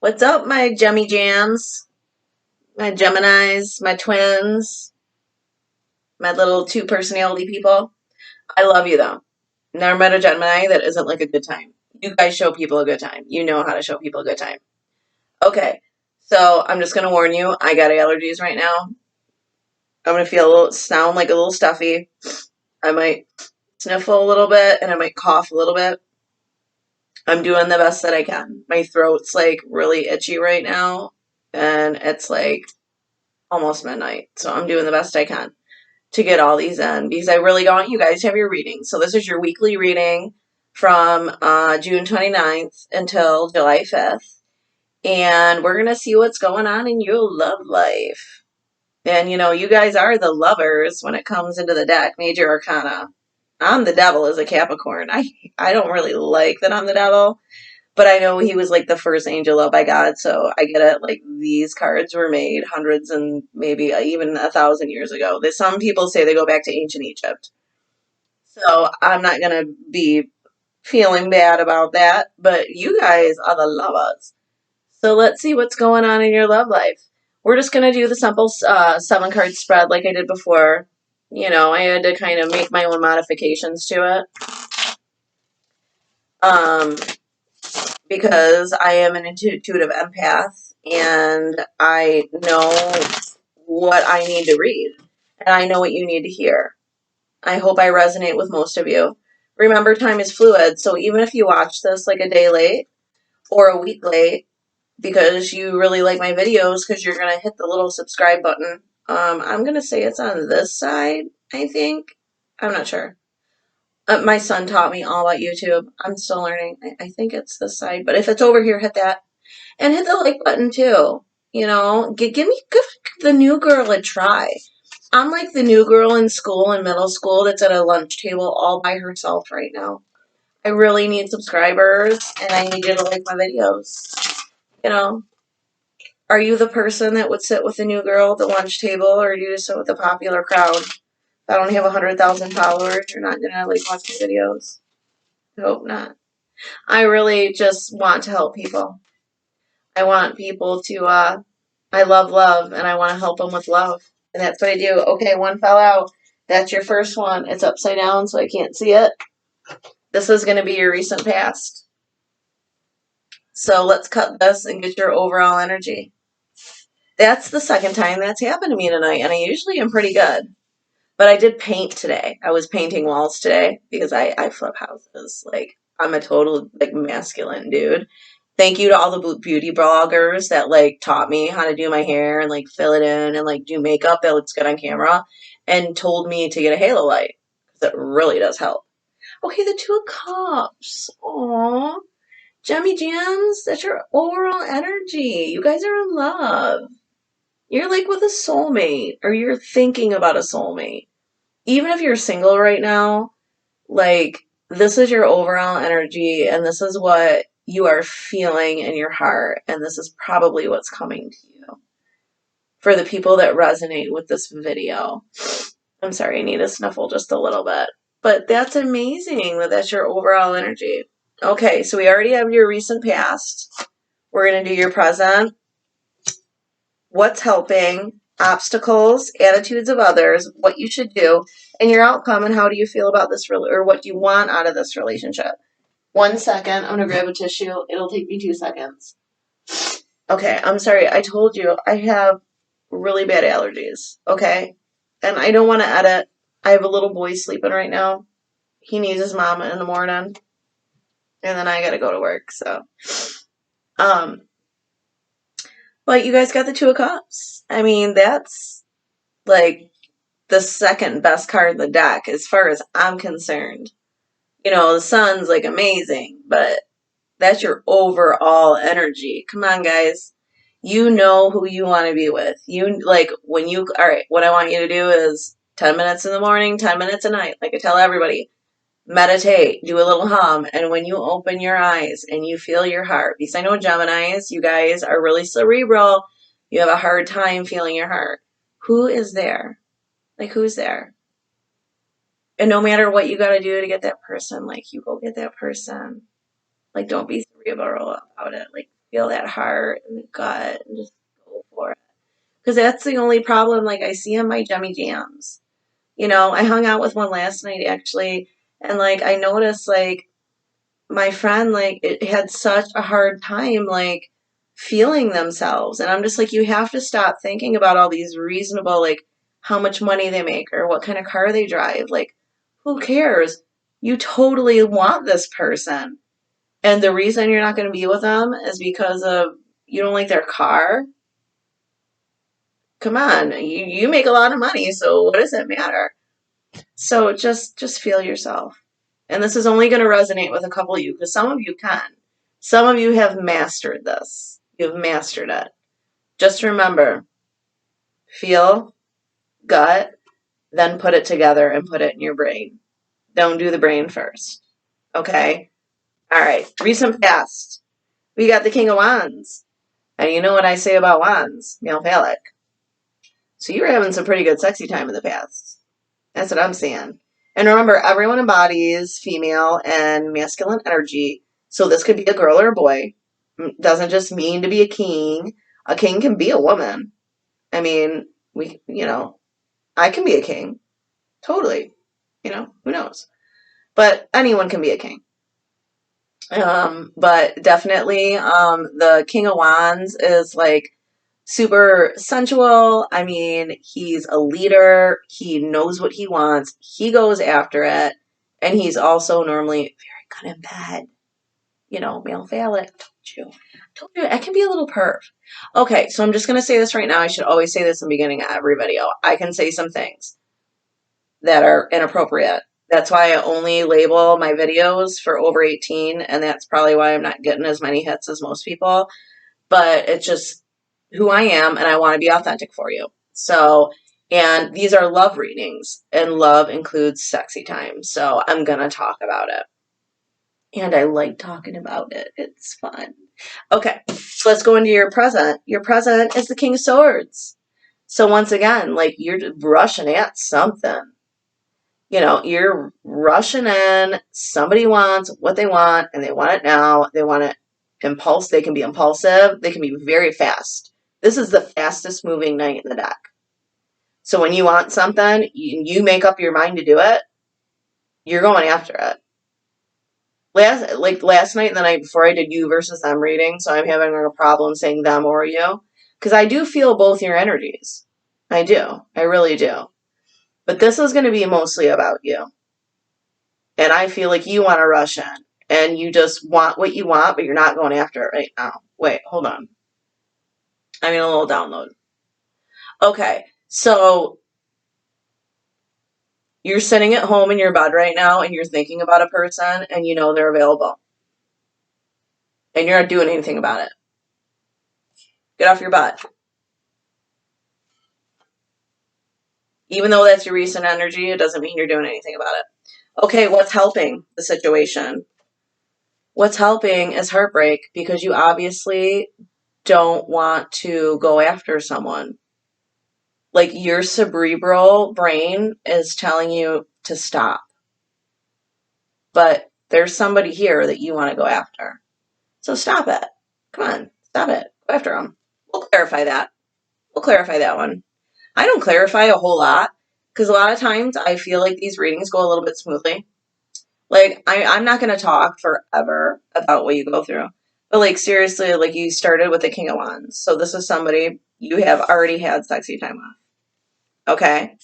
What's up, my Gemmy Jams, my Geminis, my twins, my little two personality people? I love you though. Never met a Gemini that isn't like a good time. You guys show people a good time. You know how to show people a good time. Okay, so I'm just gonna warn you, I got allergies right now. I'm gonna sound like a little stuffy. I might sniffle a little bit and I might cough a little bit. I'm doing the best that I can. My throat's like really itchy right now, and it's like almost midnight, so I'm doing the best I can to get all these in because I really don't want you guys to have your readings. So this is your weekly reading from June 29th until July 5th. And we're going to see what's going on in your love life. And you know, you guys are the lovers when it comes into the deck, Major Arcana. I'm the devil as a Capricorn. I don't really like that I'm the devil, but I know he was like the first angel loved by God, so I get it. Like these cards were made hundreds and maybe even 1,000 years ago. Some people say they go back to ancient Egypt. So I'm not gonna be feeling bad about that. But you guys are the lovers. So let's see what's going on in your love life. We're just gonna do the simple 7 card spread like I did before. You know, I had to kind of make my own modifications to it. Um, because I am an intuitive empath and I know what I need to read and I know what you need to hear. I hope I resonate with most of you. Remember, time is fluid, so even if you watch this like a day late or a week late because you really like my videos because you're going to hit the little subscribe button, I'm going to say it's on this side, I think. I'm not sure. My son taught me all about YouTube. I'm still learning. I think it's this side, but if it's over here, hit that. And hit the like button too. You know, give the new girl a try. I'm like the new girl in school, in middle school, that's at a lunch table all by herself right now. I really need subscribers, and I need you to like my videos. You know, are you the person that would sit with the new girl at the lunch table, or do you just sit with the popular crowd? If I don't have 100,000 followers, you're not gonna like watch my videos. I hope not. I really just want to help people. I want people to, I love love, and I want to help them with love. And that's what I do. Okay, one fell out. That's your first one. It's upside down, so I can't see it. This is going to be your recent past. So let's cut this and get your overall energy. That's the second time that's happened to me tonight, and I usually am pretty good. But I did paint today. I was painting walls today because I flip houses. Like, I'm a total, like, masculine dude. Thank you to all the beauty bloggers that, like, taught me how to do my hair and, like, fill it in and, like, do makeup that looks good on camera and told me to get a halo light because it really does help. Okay, the 2 of Cups. Aww. Gemmy Jams, that's your overall energy. You guys are in love. You're, like, with a soulmate or you're thinking about a soulmate. Even if you're single right now, like, this is your overall energy, and this is what you are feeling in your heart, and this is probably what's coming to you. For the people that resonate with this video, I'm sorry, I need to snuffle just a little bit. But that's amazing that that's your overall energy. Okay, so we already have your recent past. We're going to do your present. What's helping, obstacles, attitudes of others, what you should do, and your outcome, and how do you feel about this, or what do you want out of this relationship. 1 second, I'm going to grab a tissue. It'll take me 2 seconds. Okay, I'm sorry. I told you I have really bad allergies, okay? And I don't want to edit. I have a little boy sleeping right now. He needs his mama in the morning. And then I got to go to work, so. But you guys got the 2 of Cups. I mean, that's like the second best card in the deck as far as I'm concerned. You know, the sun's like amazing, but that's your overall energy. Come on, guys. You know who you want to be with. You, like, when you, all right, what I want you to do is 10 minutes in the morning, 10 minutes at night. Like I tell everybody, meditate, do a little hum. And when you open your eyes and you feel your heart, because I know Geminis, you guys are really cerebral. You have a hard time feeling your heart. Who is there? Like, who's there? And no matter what you got to do to get that person, like, you go get that person. Like, don't be cerebral about it. Like, feel that heart and the gut and just go for it. Because that's the only problem, like, I see in my Jemmy Jams. You know, I hung out with one last night, actually, and, like, I noticed, like, my friend, like, it had such a hard time, like, feeling themselves. And I'm just like, you have to stop thinking about all these reasonable, like, how much money they make or what kind of car they drive. Like, who cares? You totally want this person. And the reason you're not going to be with them is because of you don't like their car. Come on, you make a lot of money, so what does it matter? So just feel yourself. And this is only going to resonate with a couple of you because some of you can. Some of you have mastered this. You've mastered it. Just remember, feel, gut, then put it together and put it in your brain. Don't do the brain first. Okay? All right. Recent past. We got the King of Wands. And you know what I say about wands? Male phallic. So you were having some pretty good sexy time in the past. That's what I'm saying. And remember, everyone embodies female and masculine energy. So this could be a girl or a boy. Doesn't just mean to be a king. A king can be a woman. I mean, I can be a king. Totally. Who knows? But anyone can be a king. But definitely, the King of Wands is like super sensual. I mean, he's a leader. He knows what he wants. He goes after it. And he's also normally very good in bed. Male phallic. Told you, I can be a little perv. Okay, so I'm just going to say this right now. I should always say this in the beginning of every video. I can say some things that are inappropriate. That's why I only label my videos for over 18, and that's probably why I'm not getting as many hits as most people. But it's just who I am, and I want to be authentic for you. So, and these are love readings, and love includes sexy time. So I'm going to talk about it. And I like talking about it. It's fun. Okay, so let's go into your present. Your present is the King of Swords. So once again, like you're rushing at something. You're rushing in. Somebody wants what they want, and they want it now. They want it impulse. They can be impulsive. They can be very fast. This is the fastest moving knight in the deck. So when you want something, you make up your mind to do it, you're going after it. Last night and the night before, I did you versus them reading, so I'm having a problem saying them or you. Because I do feel both your energies. I do. I really do. But this is going to be mostly about you. And I feel like you want to rush in. And you just want what you want, but you're not going after it right now. Wait, hold on. I mean, a little download. Okay, so you're sitting at home in your bed right now, and you're thinking about a person, and you know they're available. And you're not doing anything about it. Get off your butt. Even though that's your recent energy, it doesn't mean you're doing anything about it. Okay, what's helping the situation? What's helping is heartbreak because you obviously don't want to go after someone. Like your cerebral brain is telling you to stop. But there's somebody here that you want to go after. So stop it. Come on, stop it. Go after them. We'll clarify that. We'll clarify that one. I don't clarify a whole lot because a lot of times I feel like these readings go a little bit smoothly. Like, I'm not going to talk forever about what you go through. But, like, seriously, like, you started with the King of Wands. So this is somebody you have already had sexy time with. Okay?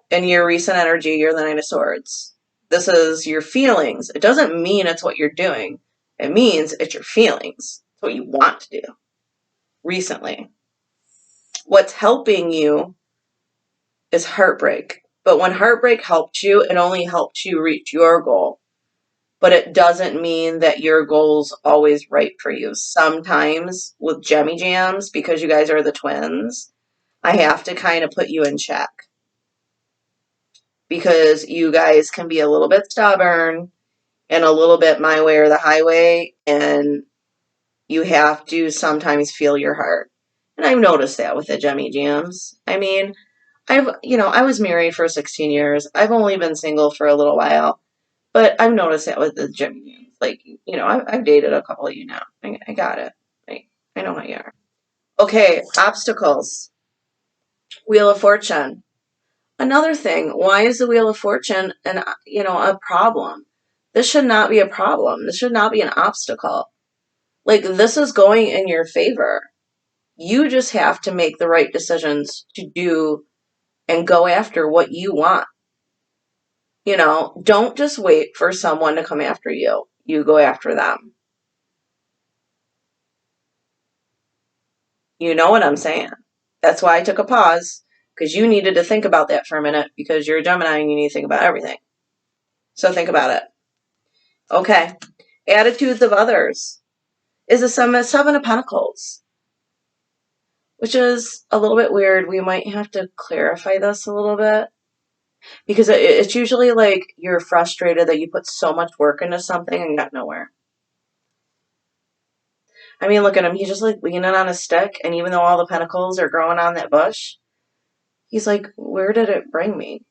And your recent energy, you're the Knight of Swords. This is your feelings. It doesn't mean it's what you're doing. It means it's your feelings. It's what you want to do recently. What's helping you is heartbreak. But when heartbreak helped you, it only helped you reach your goal. But it doesn't mean that your goal's always right for you. Sometimes with Jemmy Jams, because you guys are the twins, I have to kind of put you in check. Because you guys can be a little bit stubborn and a little bit my way or the highway, and you have to sometimes feel your heart. And I've noticed that with the Jemmy Jams. I mean, I was married for 16 years. I've only been single for a little while. But I've noticed that with the Gemini. Like, I've dated a couple of you now. I got it. I know how you are. Okay, obstacles. Wheel of Fortune. Another thing, why is the Wheel of Fortune a problem? This should not be a problem. This should not be an obstacle. Like, this is going in your favor. You just have to make the right decisions to do and go after what you want. Don't just wait for someone to come after you. You go after them. You know what I'm saying? That's why I took a pause, because you needed to think about that for a minute, because you're a Gemini and you need to think about everything. So think about it. Okay. Attitudes of others is the Seven of Pentacles, which is a little bit weird. We might have to clarify this a little bit, because it's usually like you're frustrated that you put so much work into something and got nowhere. I mean, look at him. He's just like leaning on a stick, and even though all the pentacles are growing on that bush, he's like, where did it bring me?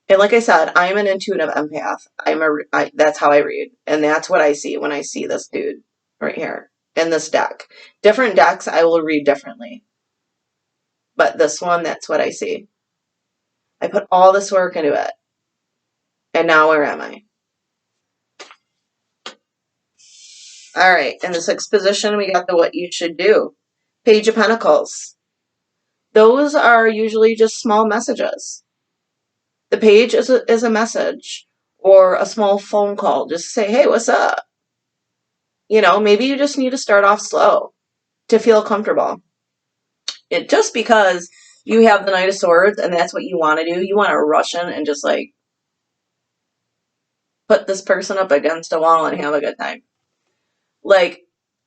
And like I said, I'm an intuitive empath. That's how I read. And that's what I see when I see this dude right here in this deck. Different decks I will read differently. But this one, that's what I see. I put all this work into it. And now where am I? All right, in the sixth position, we got the what you should do. Page of Pentacles. Those are usually just small messages. The page is a message or a small phone call. Just say, hey, what's up? Maybe you just need to start off slow to feel comfortable. Just because you have the Knight of Swords and that's what you want to do, you want to rush in and just like put this person up against a wall and have a good time.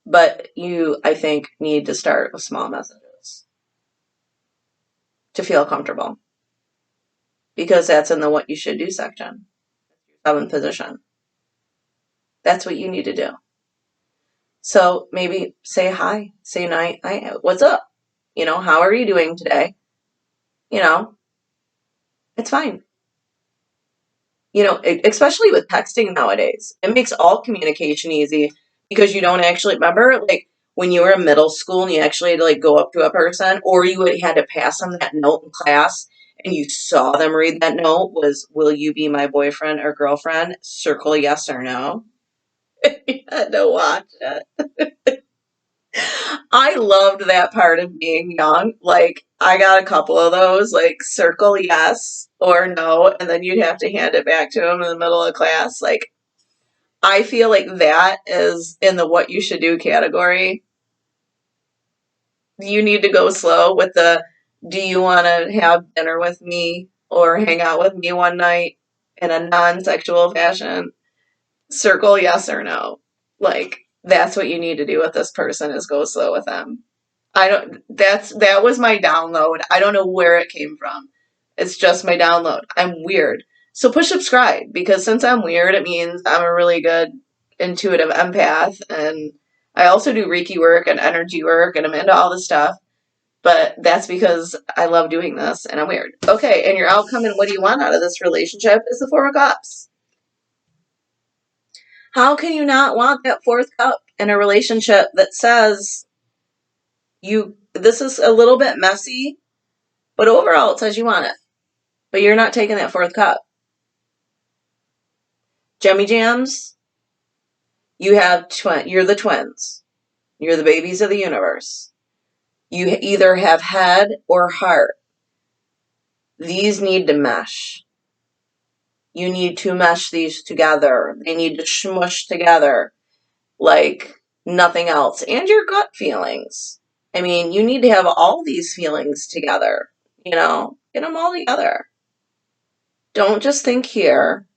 But you, I think, need to start with small messages to feel comfortable. Because that's in the what you should do section. Seventh position. That's what you need to do. So maybe say hi, say night, what's up? How are you doing today? It's fine. Especially with texting nowadays, it makes all communication easy because you don't actually remember, like, when you were in middle school and you actually had to, like, go up to a person, or you had to pass them that note in class and you saw them read that note was, will you be my boyfriend or girlfriend? Circle yes or no. You had to watch it. I loved that part of being young. Like, I got a couple of those, like, circle yes or no, and then you'd have to hand it back to them in the middle of class. Like, I feel like that is in the what you should do category. You need to go slow with the, do you want to have dinner with me or hang out with me one night in a non-sexual fashion? Circle yes or no. Like, that's what you need to do with this person, is go slow with them. That was my download. I don't know where it came from. It's just my download. I'm weird. So push subscribe, because since I'm weird, it means I'm a really good intuitive empath, and I also do Reiki work and energy work, and I'm into all this stuff. But that's because I love doing this and I'm weird. Okay, and your outcome and what do you want out of this relationship is the Four of Cups. How can you not want that fourth cup in a relationship that says this is a little bit messy, but overall it says you want it. But you're not taking that fourth cup. Jemmy Jams, you're the twins. You're the babies of the universe. You either have head or heart. These need to mesh. You need to mesh these together. They need to smush together like nothing else. And your gut feelings. I mean, you need to have all these feelings together. Get them all together. Don't just think here.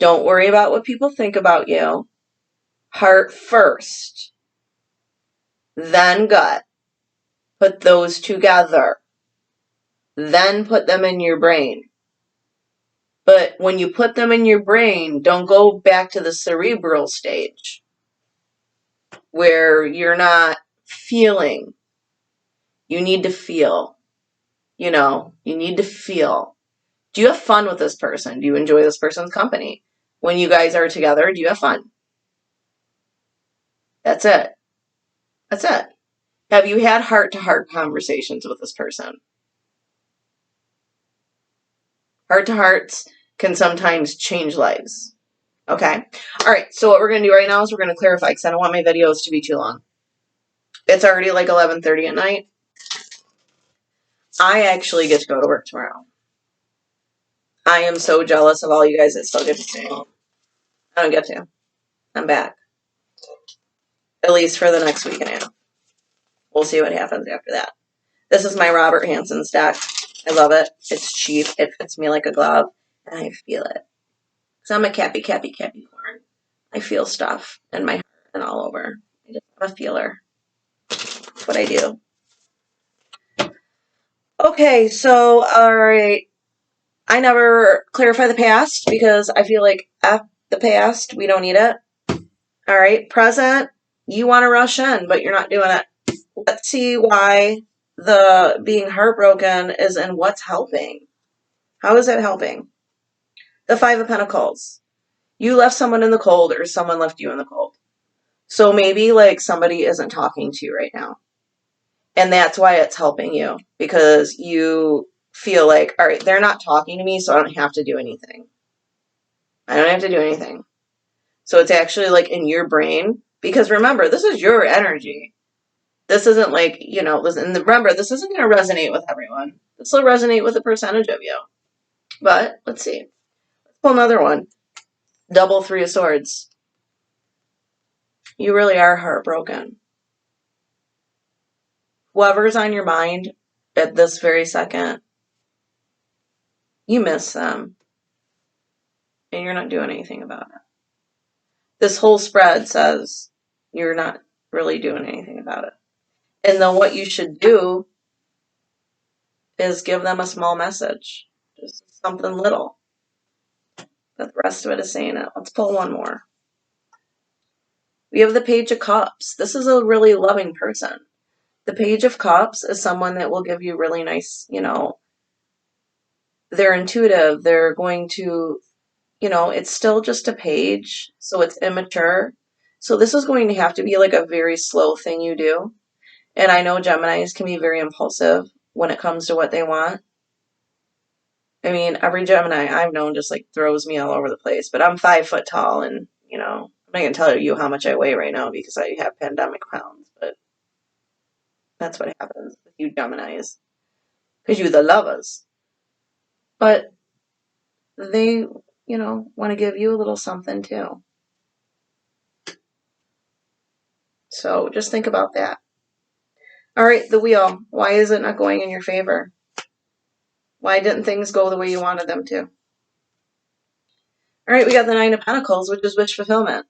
Don't worry about what people think about you. Heart first. Then gut. Put those together. Then put them in your brain. But when you put them in your brain, don't go back to the cerebral stage where you're not feeling. You need to feel. You need to feel. Do you have fun with this person? Do you enjoy this person's company? When you guys are together, do you have fun? That's it. That's it. Have you had heart-to-heart conversations with this person? Heart-to-hearts can sometimes change lives. Okay? All right, so what we're going to do right now is we're going to clarify because I don't want my videos to be too long. It's already like 11:30 at night. I actually get to go to work tomorrow. I am so jealous of all you guys that still get to stay. I don't get to. I'm back. At least for the next week and a half. We'll see what happens after that. This is my Robert-Hanson stack. I love it. It's cheap. It fits me like a glove. And I feel it. Because I'm a Capricorn. I feel stuff in my heart and all over. I just have a feeler. That's what I do. Okay, so, alright. I never clarify the past because I feel like F the past. We don't need it. Alright, present. You want to rush in, but you're not doing it. Let's see why the being heartbroken is in what's helping. How is it helping? The Five of Pentacles. You left someone in the cold or someone left you in the cold. So maybe like somebody isn't talking to you right now. And that's why it's helping you because you feel like, all right, they're not talking to me, so I don't have to do anything. I don't have to do anything. So it's actually like in your brain because remember, this is your energy. This isn't like, you know, listen, remember, this isn't going to resonate with everyone. This will resonate with a percentage of you. But let's see. Let's pull another one. Double Three of Swords. You really are heartbroken. Whoever's on your mind at this very second, you miss them. And you're not doing anything about it. This whole spread says you're not really doing anything about it. And then what you should do is give them a small message. Just something little. But the rest of it is saying it. Let's pull one more. We have the Page of Cups. This is a really loving person. The Page of Cups is someone that will give you really nice, you know, they're intuitive. They're going to, you know, it's still just a page, so it's immature. So this is going to have to be like a very slow thing you do. And I know Geminis can be very impulsive when it comes to what they want. I mean, every Gemini I've known just like throws me all over the place. But I'm 5 foot tall and, you know, I'm not going to tell you how much I weigh right now because I have pandemic pounds. But that's what happens with you Geminis. Because you're the lovers. But they, you know, want to give you a little something too. So just think about that. All right, the wheel. Why is it not going in your favor? Why didn't things go the way you wanted them to? All right, we got the Nine of Pentacles, which is wish fulfillment.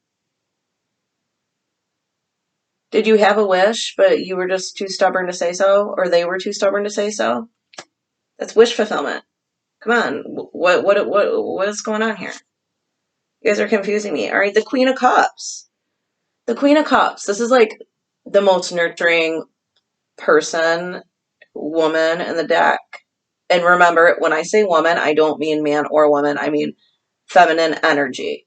Did you have a wish, but you were just too stubborn to say so, or they were too stubborn to say so? That's wish fulfillment. Come on, what is going on here? You guys are confusing me. All right, the Queen of Cups. The Queen of Cups. This is like the most nurturing person, woman in the deck. And remember, when I say woman, I don't mean man or woman. I mean feminine energy.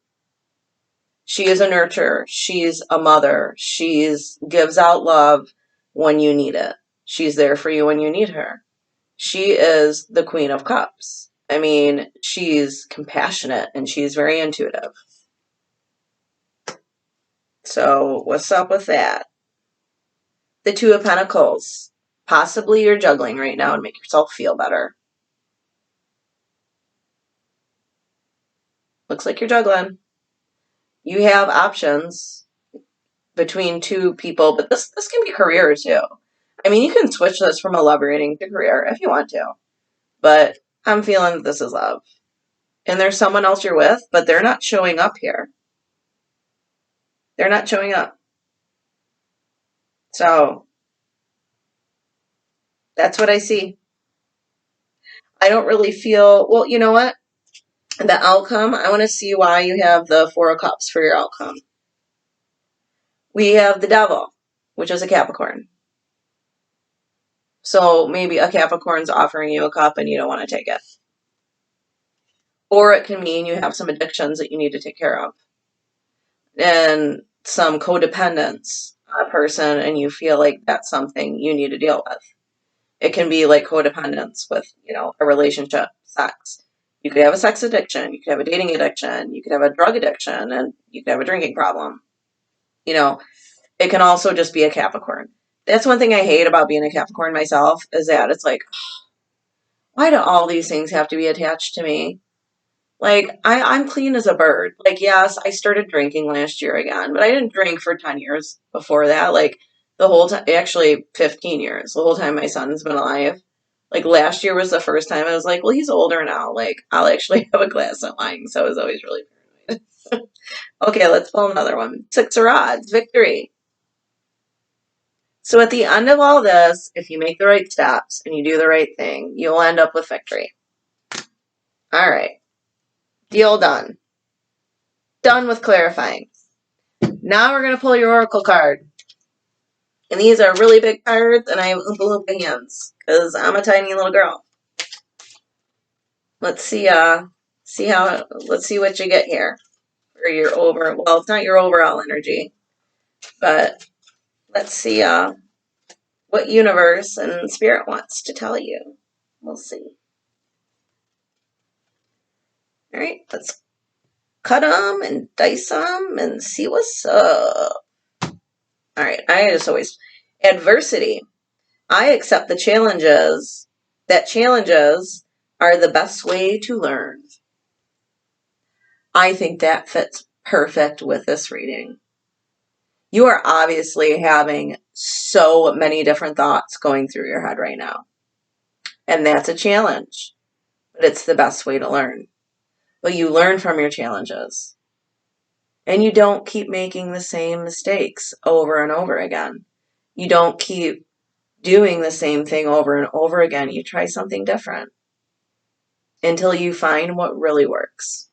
She is a nurturer. She's a mother. She's gives out love when you need it. She's there for you when you need her. She is the Queen of Cups. I mean, she's compassionate and she's very intuitive. So what's up with that? The Two of Pentacles. Possibly you're juggling right now to make yourself feel better. Looks like you're juggling. You have options between two people, but this can be career too. I mean, you can switch this from a love reading to career if you want to, but I'm feeling that this is love. And there's someone else you're with, but they're not showing up here. They're not showing up. So that's what I see. I don't really feel, well, you know what? The outcome, I want to see why you have the Four of Cups for your outcome. We have the Devil, which is a Capricorn. So maybe a Capricorn's offering you a cup and you don't want to take it. Or it can mean you have some addictions that you need to take care of. And some codependence on a person and you feel like that's something you need to deal with. It can be like codependence with, a relationship, sex. You could have a sex addiction, you could have a dating addiction, you could have a drug addiction, and you could have a drinking problem. It can also just be a Capricorn. That's one thing I hate about being a Capricorn myself, is that it's like, why do all these things have to be attached to me? Like, I'm clean as a bird. Like, yes, I started drinking last year again, but I didn't drink for 10 years before that. Like, the whole time, actually 15 years, the whole time my son's been alive. Like, last year was the first time I was like, well, he's older now. Like, I'll actually have a glass of wine. So I was always really paranoid. Okay, let's pull another one. 6 of Rods, victory. So at the end of all this, if you make the right steps and you do the right thing, you'll end up with victory. All right. Deal done. Done with clarifying. Now we're going to pull your oracle card. And these are really big cards, and I have Oompa Loompa hands, because I'm a tiny little girl. Let's see, let's see what you get here for your well, it's not your overall energy, but let's see what universe and spirit wants to tell you. We'll see. All right, let's cut them and dice them and see what's up. All right, I just always, adversity. I accept the challenges, that challenges are the best way to learn. I think that fits perfect with this reading. You are obviously having so many different thoughts going through your head right now. And that's a challenge, but it's the best way to learn. But you learn from your challenges. And you don't keep making the same mistakes over and over again. You don't keep doing the same thing over and over again. You try something different until you find what really works.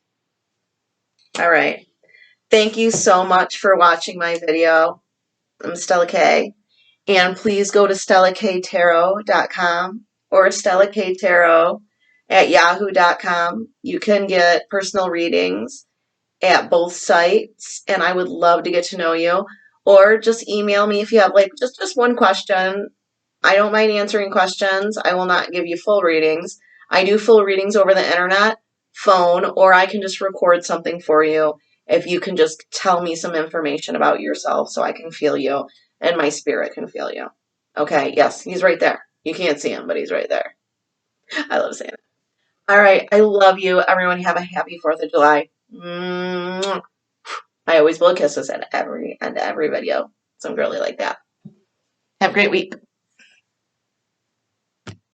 All right. Thank you so much for watching my video. I'm Stella K. And please go to stellaktarot.com or stellaktarot@yahoo.com. You can get personal readings at both sites, and I would love to get to know you. Or just email me if you have just one question. I don't mind answering questions. I will not give you full readings. I do full readings over the internet, phone, or I can just record something for you if you can just tell me some information about yourself so I can feel you and my spirit can feel you. Okay, yes, he's right there. You can't see him, but he's right there. I love saying it. All right, I love you. Everyone have a happy 4th of July. I always blow kisses at every end of every video. Some girly like that. Have a great week.